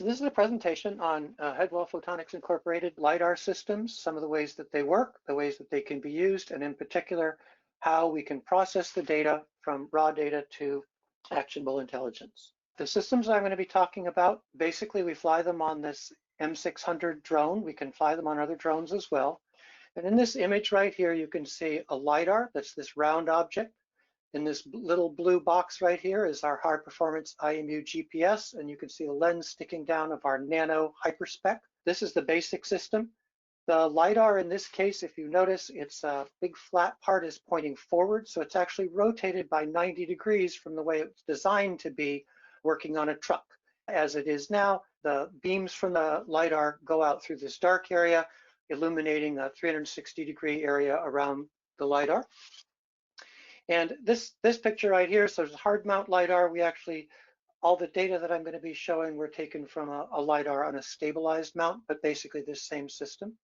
So this is a presentation on Headwall Photonics Incorporated LiDAR systems, some of the ways that they work, the ways that they can be used, and in particular, how we can process the data from raw data to actionable intelligence. The systems I'm going to be talking about, basically we fly them on this M600 drone. We can fly them on other drones as well. And in this image right here, you can see a LiDAR, that's this round object. In this little blue box right here is our high performance IMU GPS, and you can see a lens sticking down of our nano hyperspec. This is the basic system. The LiDAR in this case, if you notice, its big flat part is pointing forward, so it's actually rotated by 90 degrees from the way it's designed to be working on a truck. As it is now, the beams from the LiDAR go out through this dark area, illuminating a 360-degree area around the LiDAR. And this picture right here, so there's a hard mount LiDAR. All the data that I'm going to be showing were taken from a LiDAR on a stabilized mount, but basically this same system.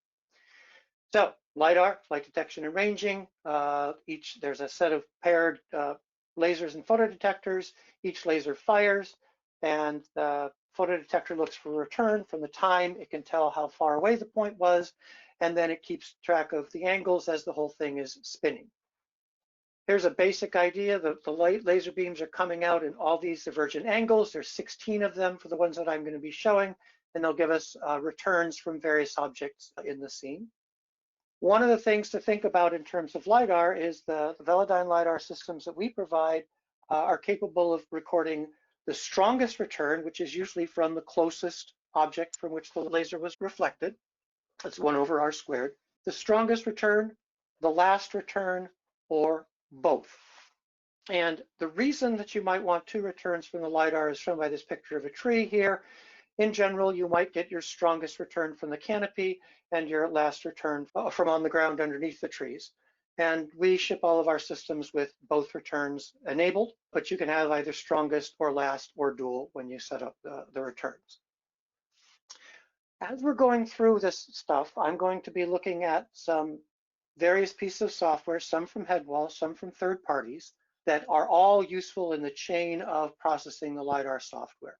So LiDAR, light detection and ranging. There's a set of paired lasers and photodetectors. Each laser fires, and the photodetector looks for a return. From the time, it can tell how far away the point was, and then it keeps track of the angles as the whole thing is spinning. Here's a basic idea. The light laser beams are coming out in all these divergent angles. There's 16 of them for the ones that I'm going to be showing, and they'll give us returns from various objects in the scene. One of the things to think about in terms of LiDAR is the Velodyne LiDAR systems that we provide are capable of recording the strongest return, which is usually from the closest object from which the laser was reflected. That's 1 over r squared. The strongest return, the last return, or both. And the reason that you might want 2 returns from the LiDAR is shown by this picture of a tree here. In general, you might get your strongest return from the canopy and your last return from on the ground underneath the trees. And we ship all of our systems with both returns enabled, but you can have either strongest or last or dual when you set up the returns. As we're going through this stuff, I'm going to be looking at some various pieces of software, some from Headwall, some from third parties, that are all useful in the chain of processing the LiDAR software.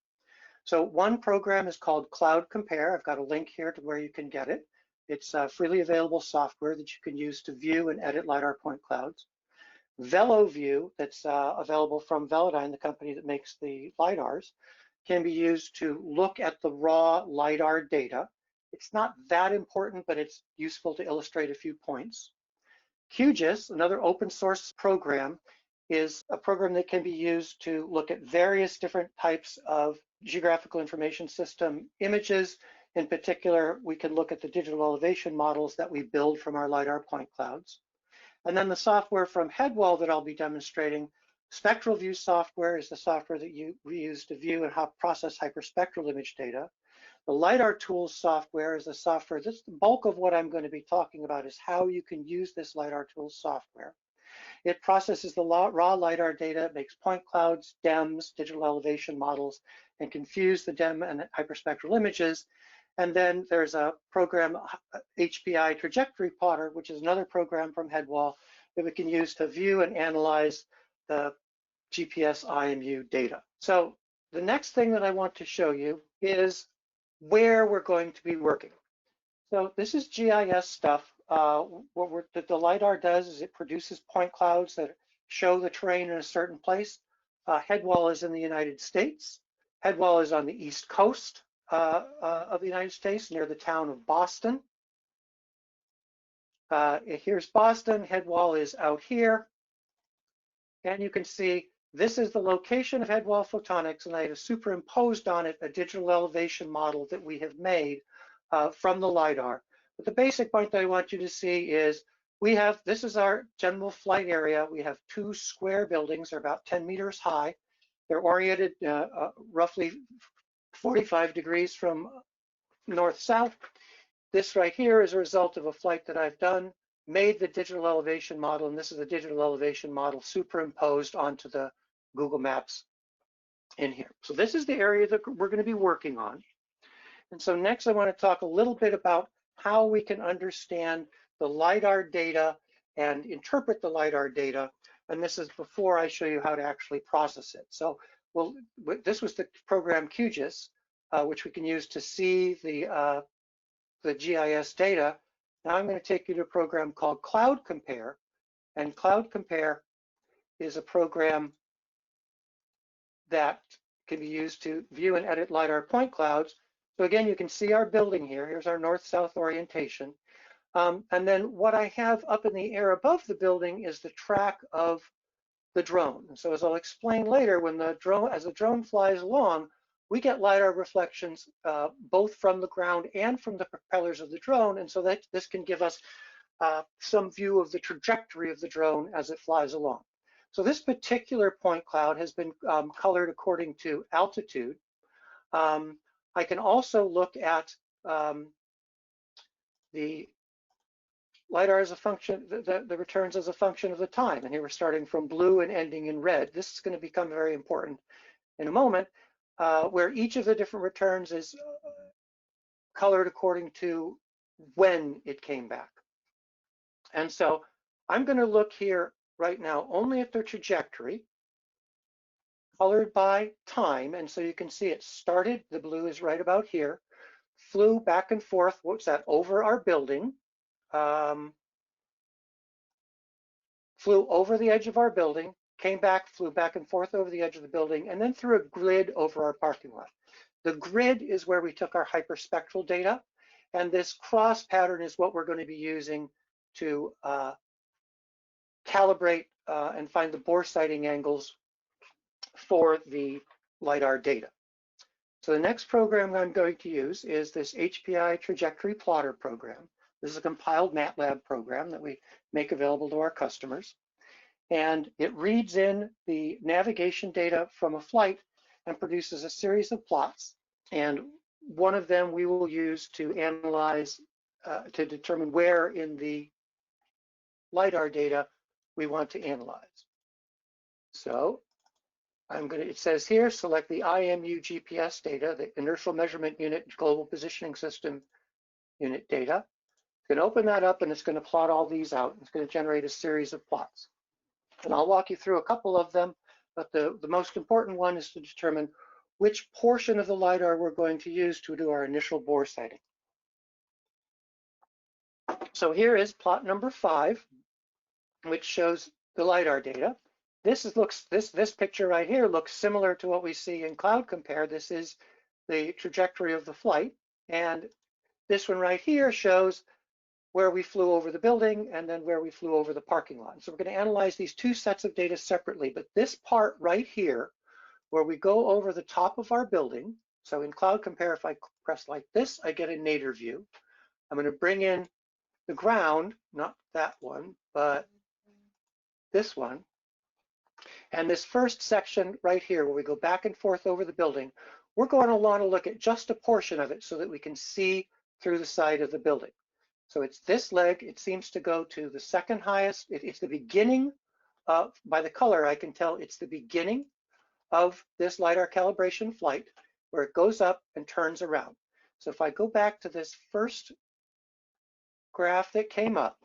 So one program is called CloudCompare. I've got a link here to where you can get it. It's freely available software that you can use to view and edit LiDAR point clouds. VeloView, that's available from Velodyne, the company that makes the LiDARs, can be used to look at the raw LiDAR data. It's not that important, but it's useful to illustrate a few points. QGIS, another open source program, is a program that can be used to look at various different types of geographical information system images. In particular, we can look at the digital elevation models that we build from our LiDAR point clouds. And then the software from Headwall that I'll be demonstrating, SpectralView software, is the software that we use to view and process hyperspectral image data. The LiDAR Tools software is the software, that's the bulk of what I'm going to be talking about, is how you can use this LiDAR Tools software. It processes the raw LiDAR data, makes point clouds, DEMs, digital elevation models, and can fuse the DEM and hyperspectral images. And then there's a program, HPI Trajectory Plotter, which is another program from Headwall that we can use to view and analyze the GPS IMU data. So the next thing that I want to show you is where we're going to be working. So this is GIS stuff. What the LiDAR does is it produces point clouds that show the terrain in a certain place. Headwall is in the United States. Headwall is on the East Coast of the United States, near the town of Boston. Here's Boston. Headwall is out here. And you can see this is the location of Headwall Photonics, and I have superimposed on it a digital elevation model that we have made from the LiDAR. But the basic point that I want you to see is this is our general flight area. We have 2 square buildings. They're about 10 meters high. They're oriented roughly 45 degrees from north-south. This right here is a result of a flight that I've done, made the digital elevation model, and this is a digital elevation model superimposed onto the Google Maps in here. So this is the area that we're going to be working on. And so next I want to talk a little bit about how we can understand the LiDAR data and interpret the LiDAR data. And this is before I show you how to actually process it. So this was the program QGIS. which we can use to see the GIS data. Now I'm going to take you to a program called CloudCompare, and CloudCompare is a program that can be used to view and edit LiDAR point clouds. So again, you can see our building here. Here's our north-south orientation. And then what I have up in the air above the building is the track of the drone. And so as I'll explain later, when the drone, as the drone flies along, we get LiDAR reflections both from the ground and from the propellers of the drone. And so that this can give us some view of the trajectory of the drone as it flies along. So this particular point cloud has been colored according to altitude. I can also look at the LiDAR as a function, the returns as a function of the time. And here we're starting from blue and ending in red. This is going to become very important in a moment, where each of the different returns is colored according to when it came back. And so I'm going to look here right now only at their trajectory, colored by time. And so you can see it started, the blue is right about here, flew back and forth, what's that, over our building, flew over the edge of our building, came back, flew back and forth over the edge of the building, and then through a grid over our parking lot. The grid is where we took our hyperspectral data, and this cross pattern is what we're going to be using to calibrate and find the bore sighting angles for the LiDAR data. So the next program I'm going to use is this HPI Trajectory Plotter program. This is a compiled MATLAB program that we make available to our customers. And it reads in the navigation data from a flight and produces a series of plots. And one of them we will use to analyze, to determine where in the LiDAR data we want to analyze. So it says here, select the IMU GPS data, the Inertial Measurement Unit Global Positioning System unit data. You can open that up and it's going to plot all these out. It's going to generate a series of plots. And I'll walk you through a couple of them, but the most important one is to determine which portion of the LiDAR we're going to use to do our initial bore sighting. So here is plot number 5, which shows the LiDAR data. This picture right here looks similar to what we see in CloudCompare. This is the trajectory of the flight, and this one right here shows where we flew over the building and then where we flew over the parking lot. So we're going to analyze these two sets of data separately, but this part right here, where we go over the top of our building, so in CloudCompare, if I press like this, I get a nadir view. I'm going to bring in the ground, not that one, but this one. And this first section right here, where we go back and forth over the building, we're going to want to look at just a portion of it so that we can see through the side of the building. So it's this leg, it seems to go to the second highest. It's the beginning of, by the color, I can tell it's the beginning of this LiDAR calibration flight, where it goes up and turns around. So if I go back to this first graph that came up,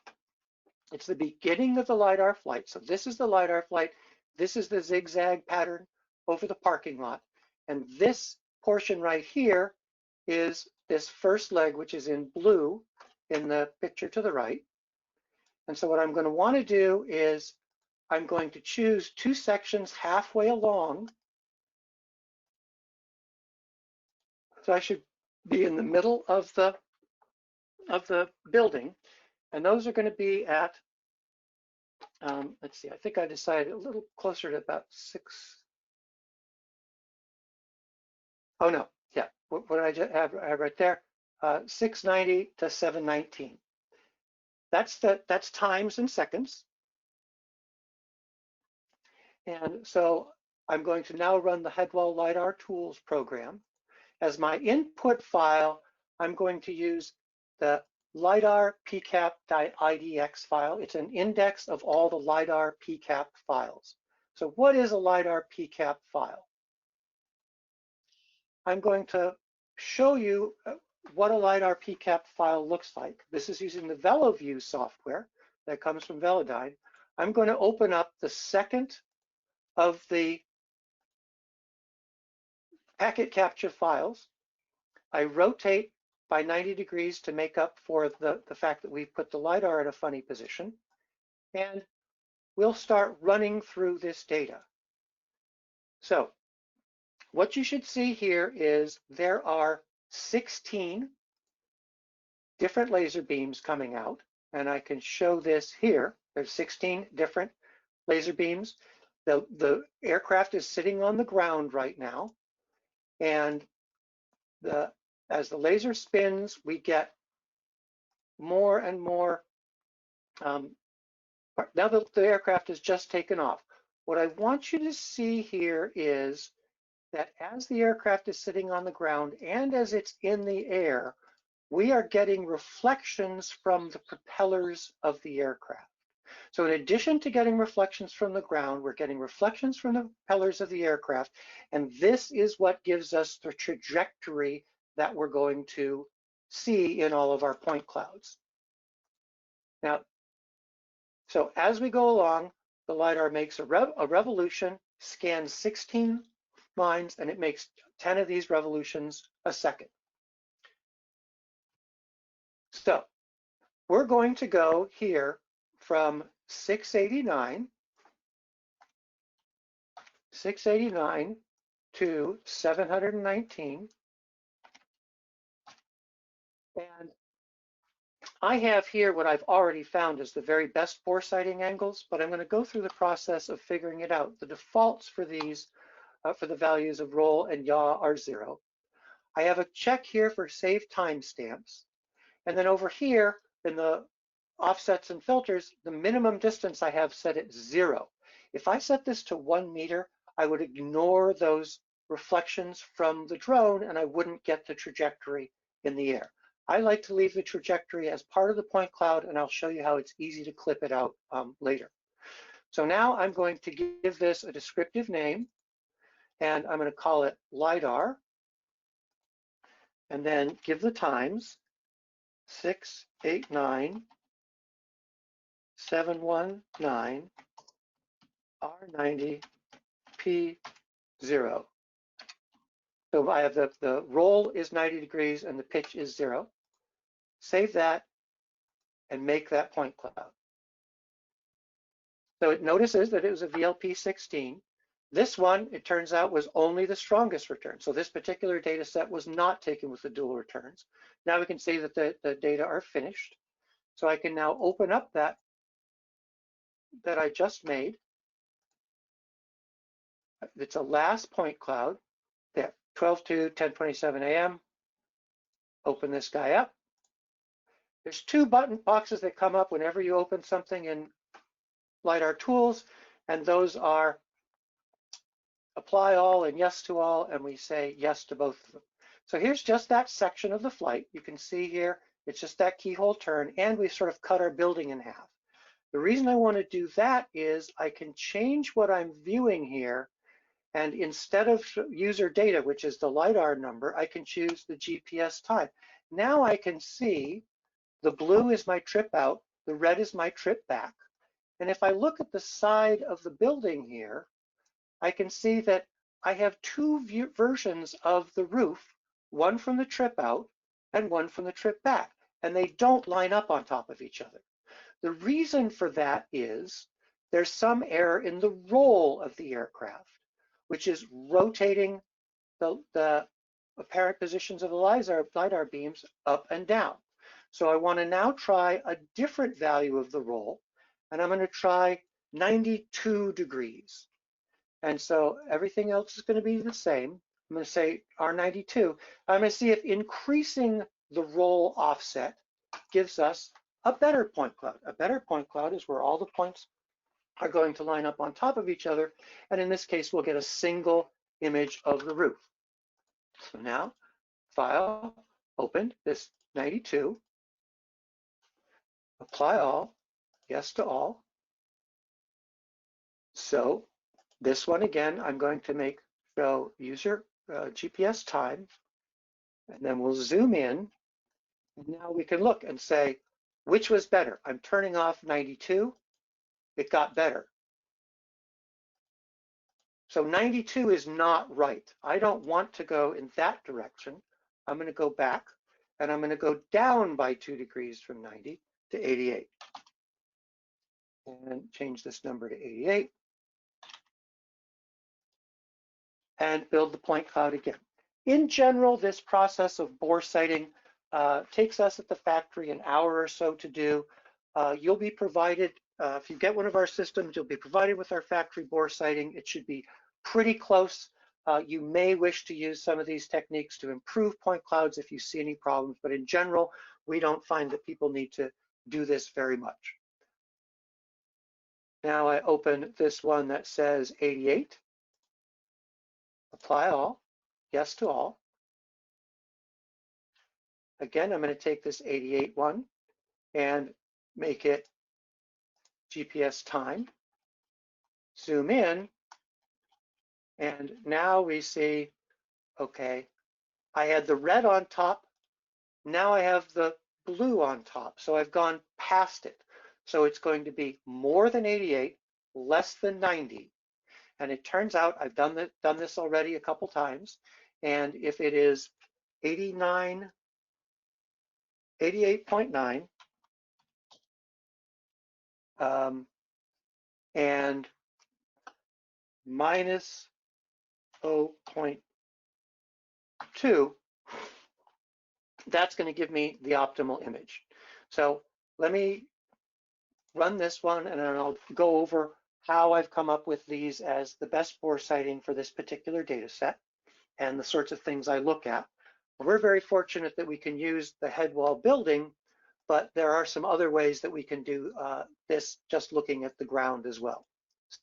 it's the beginning of the LiDAR flight. So this is the LiDAR flight. This is the zigzag pattern over the parking lot. And this portion right here is this first leg, which is in blue in the picture to the right. And so what I'm going to want to do is I'm going to choose two sections halfway along. So I should be in the middle of the building. And those are going to be at, let's see, I think I decided a little closer to about 6. Oh no, yeah, what did I just have right there? 690 to 719. That's times and seconds. And so I'm going to now run the Headwall LiDAR Tools program. As my input file, I'm going to use the LiDAR PCAP.idx file. It's an index of all the LiDAR PCAP files. So what is a LiDAR PCAP file? I'm going to show you what a LiDAR PCAP file looks like. This is using the VeloView software that comes from Velodyne. I'm going to open up the second of the packet capture files. I rotate by 90 degrees to make up for the fact that we've put the LiDAR in a funny position. And we'll start running through this data. So what you should see here is there are 16 different laser beams coming out, and I can show this here. There's 16 different laser beams. The aircraft is sitting on the ground right now, and as the laser spins, we get more and more. Now the aircraft has just taken off. What I want you to see here is that as the aircraft is sitting on the ground and as it's in the air, we are getting reflections from the propellers of the aircraft. So in addition to getting reflections from the ground, we're getting reflections from the propellers of the aircraft, and this is what gives us the trajectory that we're going to see in all of our point clouds. Now, so as we go along, the LiDAR makes a revolution, scans 16 lines, and it makes 10 of these revolutions a second. So we're going to go here from 689 to 719. And I have here what I've already found is the very best foresighting angles, but I'm going to go through the process of figuring it out. The defaults for these, for the values of roll and yaw are 0. I have a check here for save timestamps. And then over here in the offsets and filters, the minimum distance I have set at 0. If I set this to 1 meter, I would ignore those reflections from the drone and I wouldn't get the trajectory in the air. I like to leave the trajectory as part of the point cloud, and I'll show you how it's easy to clip it out later. So now I'm going to give this a descriptive name, and I'm going to call it LiDAR, and then give the times 689 719 R90 P0. So I have the roll is 90 degrees and the pitch is 0. Save that and make that point cloud. So it notices that it was a VLP16. This one, it turns out, was only the strongest return. So this particular data set was not taken with the dual returns. Now we can see that the data are finished. So I can now open up that I just made. It's a last point cloud. There, 12/2/10:27 a.m. Open this guy up. There's 2 button boxes that come up whenever you open something in LiDAR Tools, and those are apply all and yes to all, and we say yes to both of them. So here's just that section of the flight. You can see here, it's just that keyhole turn, and we've sort of cut our building in half. The reason I want to do that is I can change what I'm viewing here, and instead of user data, which is the LiDAR number, I can choose the GPS time. Now I can see the blue is my trip out, the red is my trip back. And if I look at the side of the building here, I can see that I have 2 versions of the roof, one from the trip out and one from the trip back, and they don't line up on top of each other. The reason for that is there's some error in the roll of the aircraft, which is rotating the apparent positions of the LiDAR beams up and down. So I want to now try a different value of the roll, and I'm going to try 92 degrees. And so everything else is going to be the same. I'm going to say R92. I'm going to see if increasing the roll offset gives us a better point cloud. A better point cloud is where all the points are going to line up on top of each other. And in this case, we'll get a single image of the roof. So now, file, open this 92, apply all, yes to all. So this one again, I'm going to show user GPS time, and then we'll zoom in. And now we can look and say, which was better? I'm turning off 92, it got better. So 92 is not right. I don't want to go in that direction. I'm going to go back and I'm going to go down by 2 degrees from 90 to 88. And change this number to 88. And build the point cloud again. In general, this process of bore sighting takes us at the factory an hour or so to do. You'll be provided, if you get one of our systems, you'll be provided with our factory bore sighting. It should be pretty close. You may wish to use some of these techniques to improve point clouds if you see any problems, but in general, we don't find that people need to do this very much. Now I open this one that says 88. Apply all, yes to all. Again, I'm going to take this 88 one and make it GPS time. Zoom in, and now we see, okay, I had the red on top, now I have the blue on top, so I've gone past it. So it's going to be more than 88, less than 90. And it turns out I've done this already a couple times, and if it is 88.9, and minus 0.2, that's going to give me the optimal image. So let me run this one and then I'll go over how I've come up with these as the best bore sighting for this particular data set and the sorts of things I look at. We're very fortunate that we can use the Headwall building, but there are some other ways that we can do this just looking at the ground as well.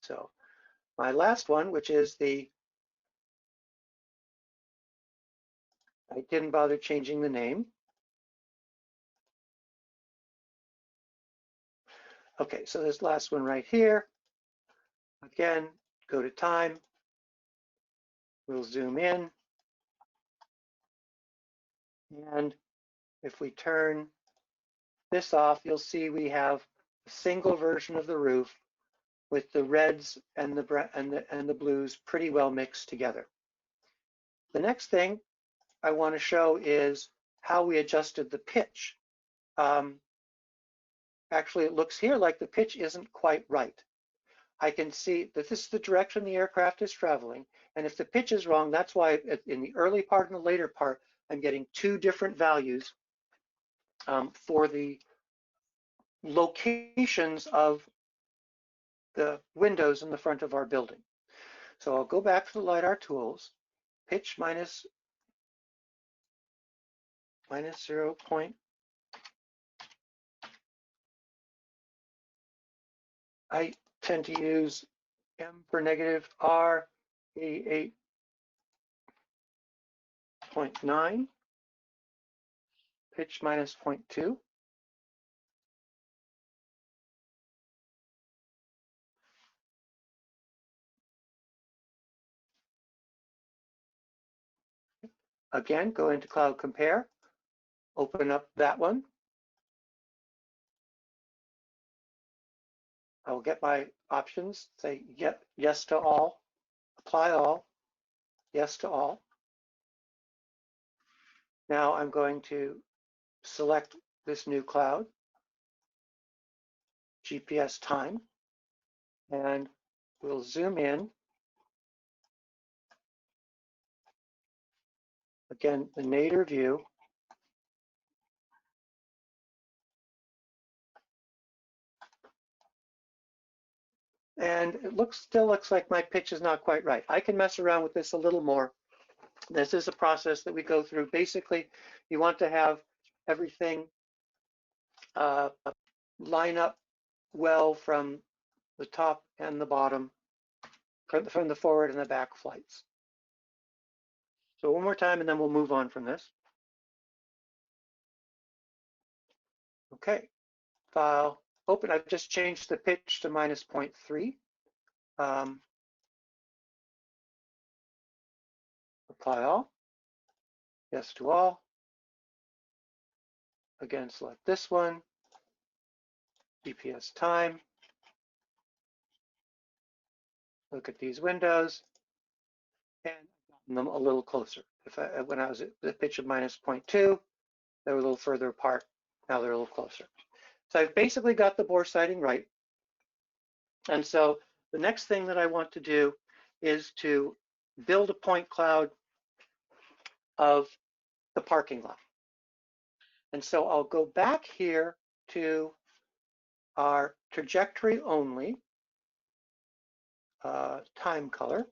So my last one, which is I didn't bother changing the name. Okay, so this last one right here, again, go to time, we'll zoom in, and if we turn this off, you'll see we have a single version of the roof with the reds and the blues pretty well mixed together. The next thing I want to show is how we adjusted the pitch. Actually, it looks here like the pitch isn't quite right. I can see that this is the direction the aircraft is traveling, and if the pitch is wrong, that's why in the early part and the later part, I'm getting two different values for the locations of the windows in the front of our building. So I'll go back to the LiDAR Tools, pitch minus 0. I tend to use M for negative R, 88.9, pitch minus 0.2. Again, go into CloudCompare, open up that one. I'll get my options, say yes to all, apply all, yes to all. Now I'm going to select this new cloud, GPS time, and we'll zoom in. Again, the nadir view. And it still looks like my pitch is not quite right. I can mess around with this a little more. This is a process that we go through. Basically, you want to have everything line up well from the top and the bottom, from the forward and the back flights. So one more time, and then we'll move on from this. Okay, file, open. I've just changed the pitch to minus 0.3. Apply all, yes to all. Again, select this one, GPS time. Look at these windows and gotten them a little closer. when I was at the pitch of -0.2, they were a little further apart. Now they're a little closer. So I've basically got the bore sighting right. And so the next thing that I want to do is to build a point cloud of the parking lot. And so I'll go back here to our trajectory only time color.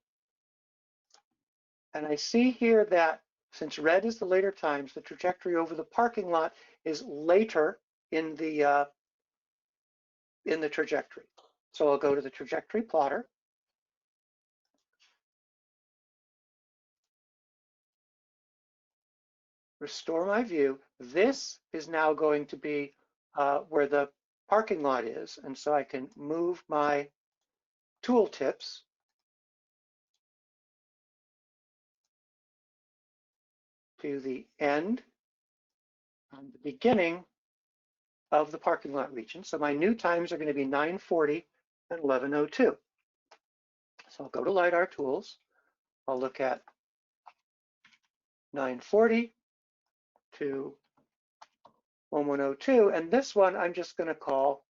And I see here that since red is the later times, the trajectory over the parking lot is later in the trajectory. So I'll go to the trajectory plotter. Restore my view. This is now going to be where the parking lot is. And so I can move my tooltips to the end and the beginning of the parking lot region. So my new times are going to be 9:40 and 11:02. So I'll go to LiDAR Tools. I'll look at 9:40 to 11:02, and this one I'm just going to call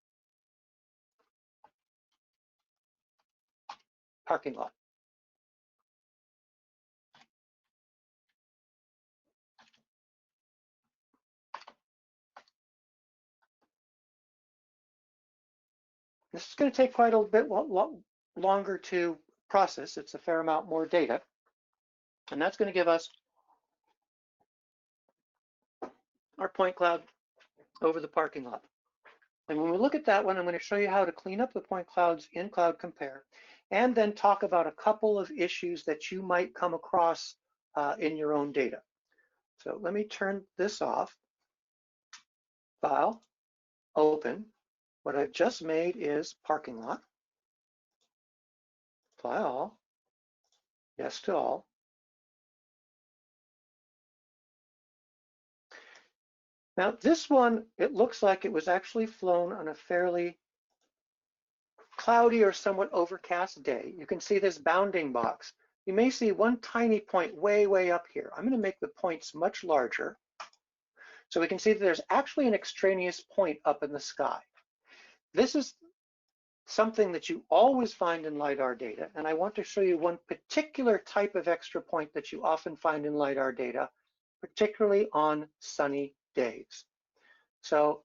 parking lot. This is going to take quite a bit longer to process. It's a fair amount more data, and that's going to give us our point cloud over the parking lot. And when we look at that one, I'm going to show you how to clean up the point clouds in CloudCompare, and then talk about a couple of issues that you might come across in your own data. So let me turn this off. File, open. What I've just made is parking lot. Apply all. Yes to all. Now this one, it looks like it was actually flown on a fairly cloudy or somewhat overcast day. You can see this bounding box. You may see one tiny point way up here. I'm going to make the points much larger. So we can see that there's actually an extraneous point up in the sky. This is something that you always find in LiDAR data, and I want to show you one particular type of extra point that you often find in LiDAR data, particularly on sunny days. So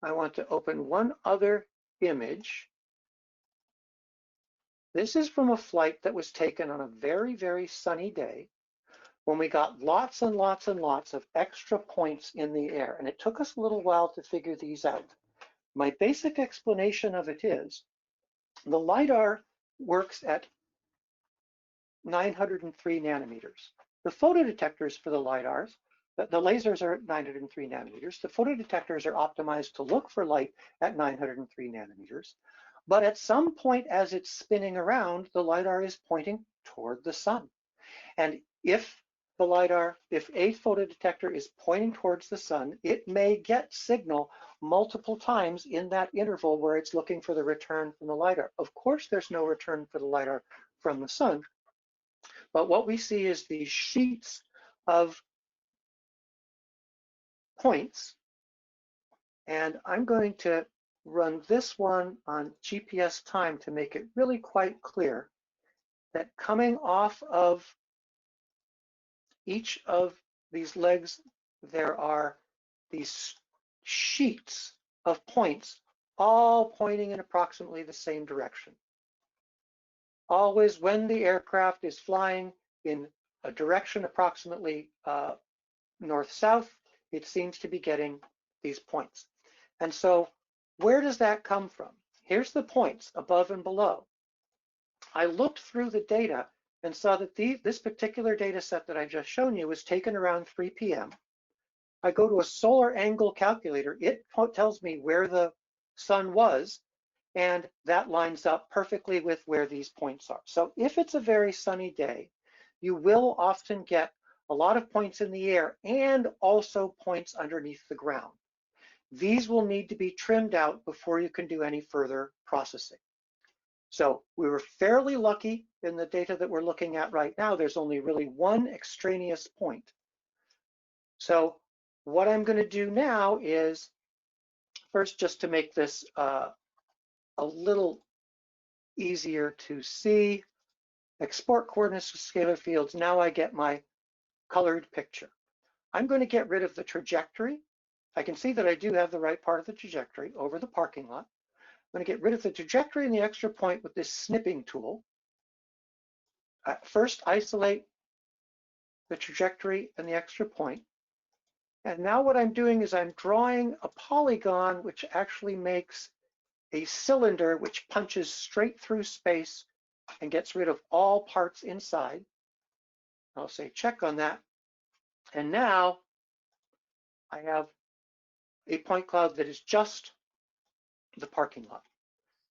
I want to open one other image. This is from a flight that was taken on a very sunny day when we got lots and lots of extra points in the air, and it took us a little while to figure these out. My basic explanation of it is the LiDAR works at 903 nanometers. The photodetectors for the LiDARs, the lasers are at 903 nanometers. The photodetectors are optimized to look for light at 903 nanometers. But at some point as it's spinning around, the LiDAR is pointing toward the sun. And if a photodetector is pointing towards the sun, it may get signal multiple times in that interval where it's looking for the return from the LiDAR. Of course, there's no return for the LiDAR from the sun, but what we see is these sheets of points, and I'm going to run this one on GPS time to make it really quite clear that coming off of each of these legs, there are these sheets of points all pointing in approximately the same direction. Always when the aircraft is flying in a direction approximately north-south, it seems to be getting these points. And so where does that come from? Here's the points above and below. I looked through the data and saw that this particular data set that I've just shown you was taken around 3 p.m. I go to a solar angle calculator. It tells me where the sun was, and that lines up perfectly with where these points are. So if it's a very sunny day, you will often get a lot of points in the air and also points underneath the ground. These will need to be trimmed out before you can do any further processing. So we were fairly lucky in the data that we're looking at right now. There's only really one extraneous point. So what I'm going to do now is, first, just to make this a little easier to see, export coordinates to scalar fields. Now I get my colored picture. I'm going to get rid of the trajectory. I can see that I do have the right part of the trajectory over the parking lot. I'm going to get rid of the trajectory and the extra point with this snipping tool. First, isolate the trajectory and the extra point. And now what I'm doing is I'm drawing a polygon which actually makes a cylinder which punches straight through space and gets rid of all parts inside. I'll say check on that. And now I have a point cloud that is just the parking lot.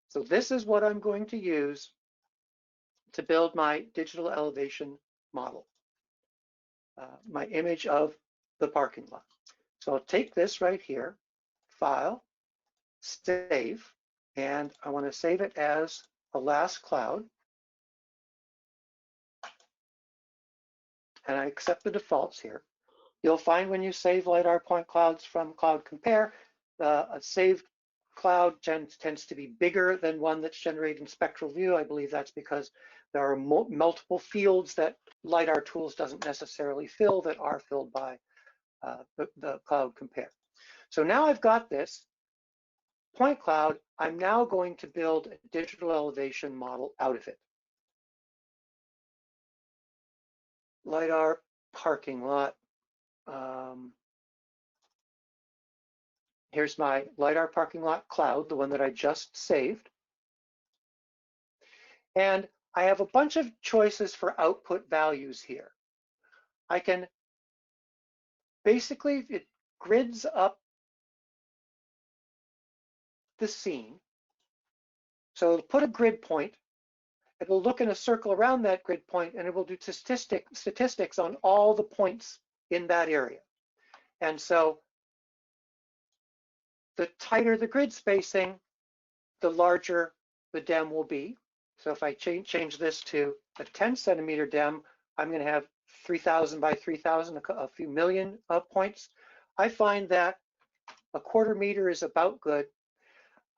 So this is what I'm going to use to build my digital elevation model, my image of the parking lot. So I'll take this right here, File, Save, and I want to save it as a last cloud. And I accept the defaults here. You'll find when you save LiDAR point clouds from CloudCompare, a saved cloud tends to be bigger than one that's generated in SpectralView. I believe that's because there are multiple fields that LiDAR Tools doesn't necessarily fill that are filled by the CloudCompare. So now I've got this point cloud. I'm now going to build a digital elevation model out of it. LiDAR parking lot. Here's my LiDAR parking lot cloud, the one that I just saved. And I have a bunch of choices for output values here. I can basically, it grids up the scene. So it'll put a grid point. It will look in a circle around that grid point, and it will do statistics on all the points in that area. And so the tighter the grid spacing, the larger the DEM will be. So if I change this to a 10-centimeter DEM, I'm going to have 3,000 by 3,000, a few million points. I find that a quarter meter is about good.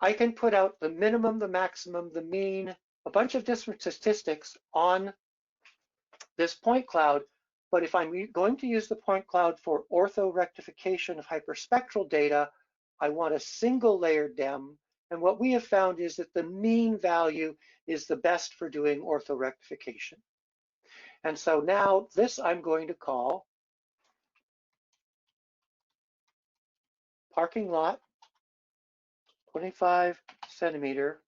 I can put out the minimum, the maximum, the mean, a bunch of different statistics on this point cloud. But if I'm going to use the point cloud for ortho rectification of hyperspectral data, I want a single layer DEM. And what we have found is that the mean value is the best for doing ortho rectification. And so now this I'm going to call parking lot 25 centimeter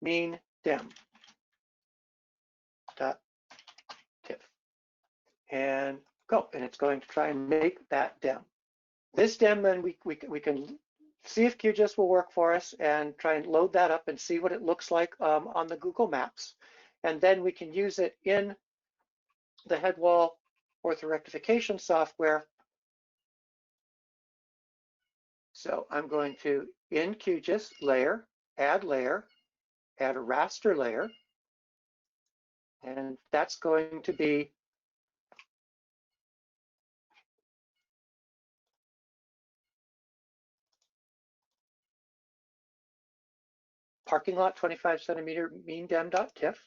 mean DEM dot TIFF, and go. And it's going to try and make that DEM. This DEM, then we can see if QGIS will work for us and try and load that up and see what it looks like on the Google Maps. And then we can use it in the Headwall orthorectification software. So I'm going to, in QGIS, layer, add a raster layer, and that's going to be parking lot 25 centimeter mean DEM.TIFF.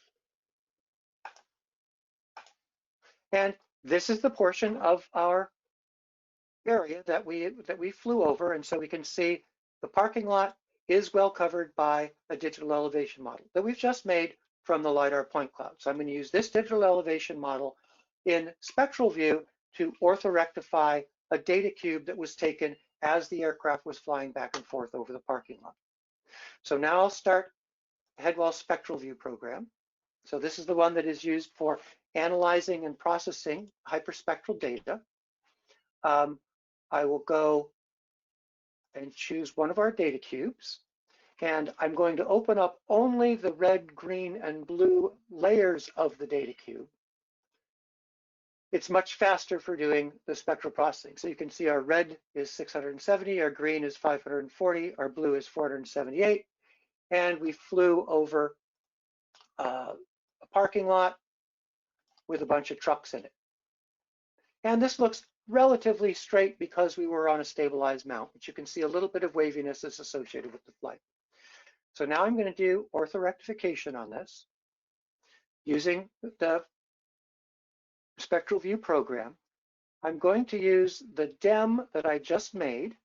And this is the portion of our area that we flew over, and so we can see the parking lot is well covered by a digital elevation model that we've just made from the LiDAR point cloud. So I'm going to use this digital elevation model in SpectralView to orthorectify a data cube that was taken as the aircraft was flying back and forth over the parking lot. So now I'll start Headwall SpectralView program. So this is the one that is used for analyzing and processing hyperspectral data. I will go and choose one of our data cubes, and I'm going to open up only the red, green, and blue layers of the data cube. It's much faster for doing the spectral processing. So you can see our red is 670, our green is 540, our blue is 478. and we flew over a parking lot with a bunch of trucks in it. And this looks relatively straight because we were on a stabilized mount, but you can see a little bit of waviness that's associated with the flight. So now I'm going to do orthorectification on this using the SpectralView program. I'm going to use the DEM that I just made.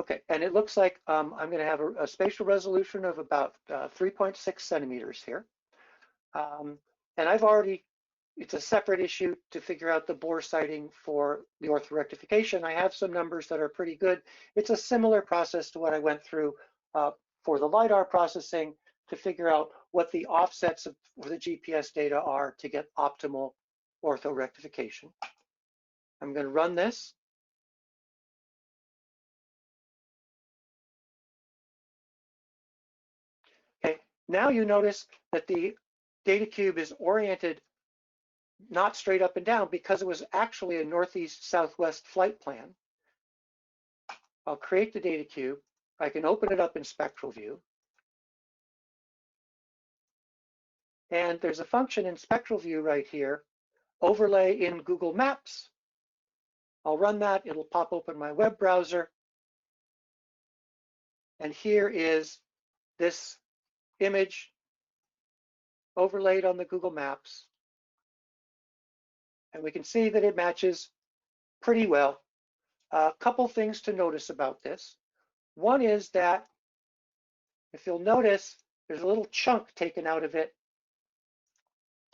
Okay, and it looks like I'm going to have a spatial resolution of about 3.6 centimeters here. And I've already, it's a separate issue to figure out the bore sighting for the orthorectification. I have some numbers that are pretty good. It's a similar process to what I went through for the LiDAR processing to figure out what the offsets of the GPS data are to get optimal orthorectification. I'm going to run this. Okay, now you notice that the data cube is oriented not straight up and down because it was actually a northeast-southwest flight plan. I'll create the data cube. I can open it up in SpectralView. And there's a function in SpectralView right here, overlay in Google Maps. I'll run that. It'll pop open my web browser. And here is this image overlaid on the Google Maps. And we can see that it matches pretty well. A couple things to notice about this. One is that if you'll notice, there's a little chunk taken out of it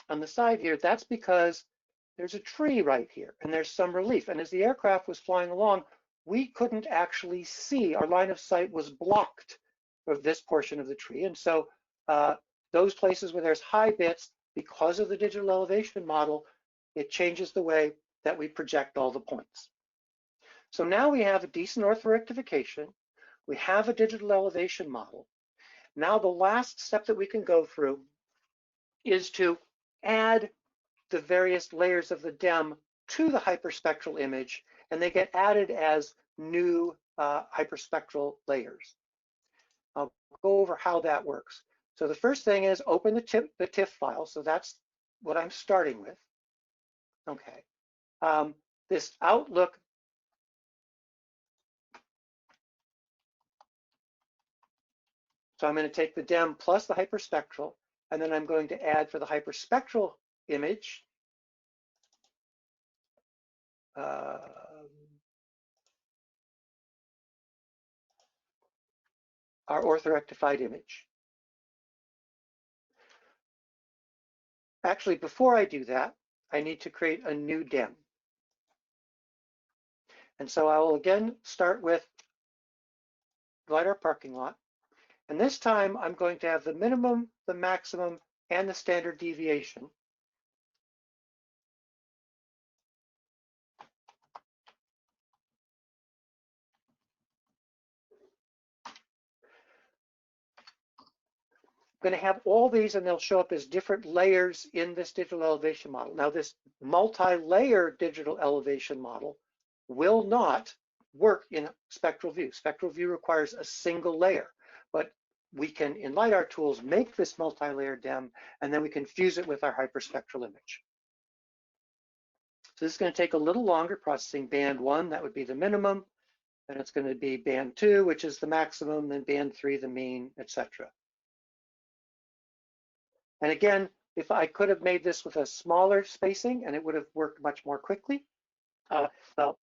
on the side here. That's because there's a tree right here and there's some relief. And as the aircraft was flying along, we couldn't actually see. Our line of sight was blocked of this portion of the tree. And so those places where there's high bits, because of the digital elevation model, it changes the way that we project all the points. So now we have a decent orthorectification. We have a digital elevation model. Now the last step that we can go through is to add the various layers of the DEM to the hyperspectral image, and they get added as new hyperspectral layers. I'll go over how that works. So the first thing is open the TIFF file. So that's what I'm starting with. Okay. This Outlook So I'm going to take the DEM plus the hyperspectral, and then I'm going to add for the hyperspectral image our orthorectified image. Actually, before I do that, I need to create a new DEM. And so I will again start with LiDAR parking lot. And this time I'm going to have the minimum, the maximum, and the standard deviation. I'm going to have all these and they'll show up as different layers in this digital elevation model. Now this multi-layer digital elevation model will not work in SpectralView. SpectralView requires a single layer, but we can, in LiDAR tools, make this multi-layer DEM, and then we can fuse it with our hyperspectral image. So this is going to take a little longer, processing band 1, that would be the minimum, then it's going to be band 2, which is the maximum, then band 3, the mean, etc. And again, if I could have made this with a smaller spacing, and it would have worked much more quickly. Well,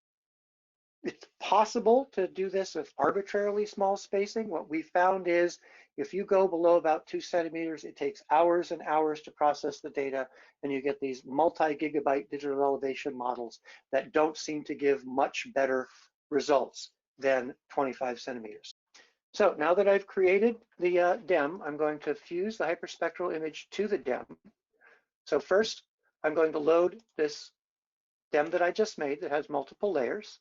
it's possible to do this with arbitrarily small spacing. What we found is if you go below about 2 centimeters, it takes hours and hours to process the data, and you get these multi-gigabyte digital elevation models that don't seem to give much better results than 25 centimeters. So now that I've created the DEM, I'm going to fuse the hyperspectral image to the DEM. So first, I'm going to load this DEM that I just made that has multiple layers.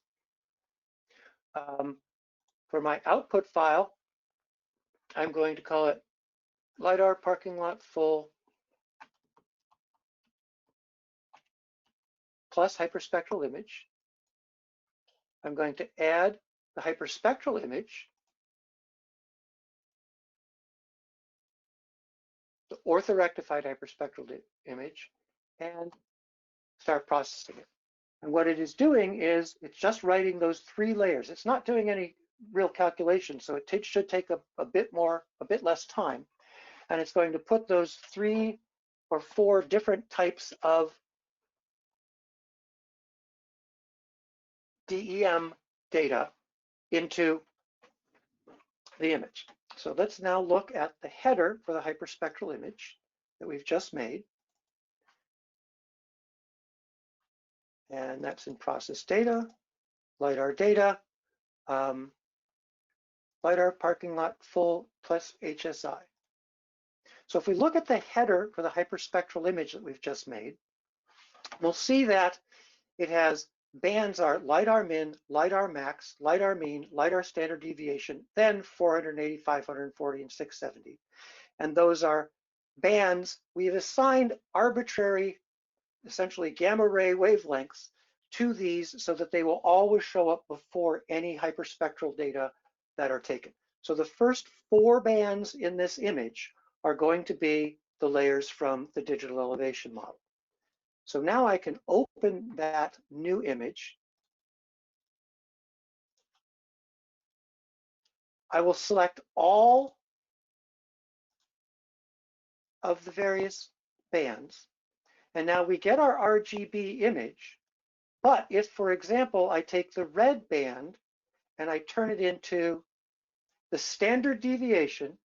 For my output file, I'm going to call it LiDAR parking lot full plus hyperspectral image. I'm going to add the hyperspectral image, the orthorectified hyperspectral image, and start processing it. And what it is doing is it's just writing those 3 layers. It's not doing any real calculation, so it should take a bit less time. And it's going to put those 3 or 4 different types of DEM data into the image. So let's now look at the header for the hyperspectral image that we've just made. And that's in process data, LiDAR data, LiDAR parking lot full plus HSI. So if we look at the header for the hyperspectral image that we've just made, we'll see that it has bands are LiDAR min, LiDAR max, LiDAR mean, LiDAR standard deviation, then 480, 540, and 670. And those are bands. We've assigned arbitrary, essentially gamma ray wavelengths to these so that they will always show up before any hyperspectral data that are taken. So the first 4 bands in this image are going to be the layers from the digital elevation model. So now I can open that new image. I will select all of the various bands. And now we get our RGB image. But if, for example, I take the red band and I turn it into the standard deviation,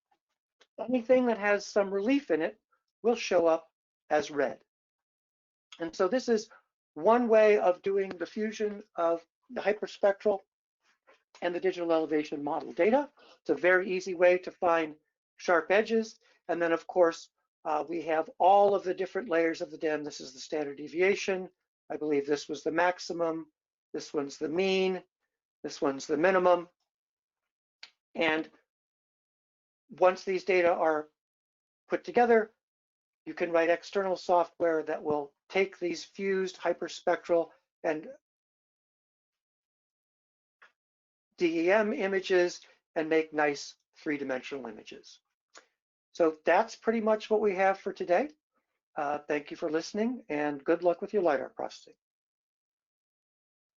anything that has some relief in it will show up as red. And so this is one way of doing the fusion of the hyperspectral and the digital elevation model data. It's a very easy way to find sharp edges. And then, of course, we have all of the different layers of the DEM. This is the standard deviation. I believe this was the maximum. This one's the mean. This one's the minimum. And once these data are put together, you can write external software that will take these fused hyperspectral and DEM images and make nice 3-dimensional images. So that's pretty much what we have for today. Thank you for listening, and good luck with your LiDAR processing.